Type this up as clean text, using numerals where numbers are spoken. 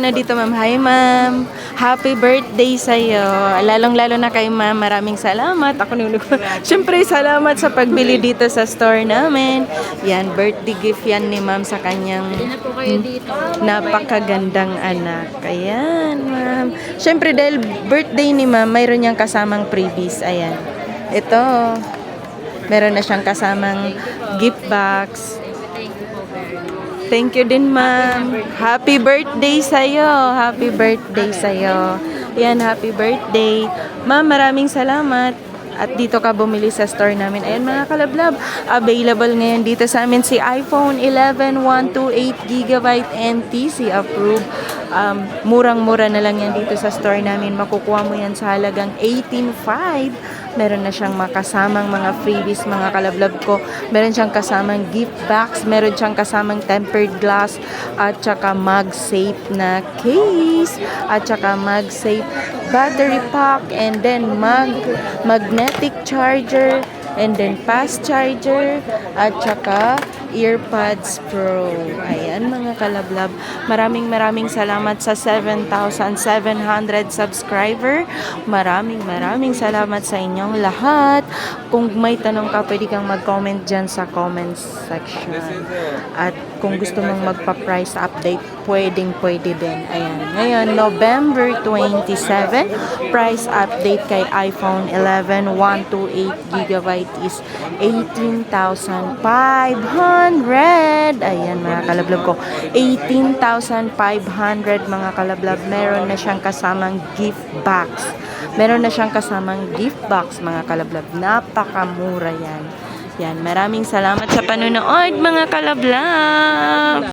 na dito, ma'am. Hi, ma'am. Happy birthday sa'yo. Lalong-lalo na kay ma'am. Maraming salamat. Ako nung Siyempre, salamat sa pagbili dito sa store namin. Yan, birthday gift yan ni ma'am sa kanyang napakagandang anak. Ayan, ma'am. Siyempre, dahil birthday ni ma'am, mayroon niyang kasamang freebies. Ayan. Ito. Meron na siyang kasamang gift box. Thank you din, ma'am. Happy birthday sa'yo. Happy birthday sa'yo. Yan, happy birthday. Ma'am, maraming salamat. At dito ka bumili sa store namin. Ayan, mga kalablab. Available ngayon dito sa amin si iPhone 11 128GB NTC approved. Murang-mura na lang yan dito sa store namin. Makukuha mo yan sa halagang 18.5. Meron na siyang makasamang mga freebies, mga kalablab ko. Meron siyang kasamang gift box. Meron siyang kasamang tempered glass. At saka MagSafe na case. At saka MagSafe battery pack. And then magnetic charger. And then fast charger. At saka earpods pro. Ayan, mga kalablab. Maraming salamat sa 7,700 subscriber. Maraming salamat sa inyong lahat. Kung may tanong ka, pwede kang mag-comment dyan sa comment section. At kung gusto mong magpa-price update, pwede din. Ayan. Ngayon, November 27, price update kay iPhone 11 128GB is 18,500. Ayan, mga kalablab ko. 18,500, mga kalablab. Meron na siyang kasamang gift box. Mga kalablab. Napakamura yan. Yan, maraming salamat sa panonood, mga kalablab.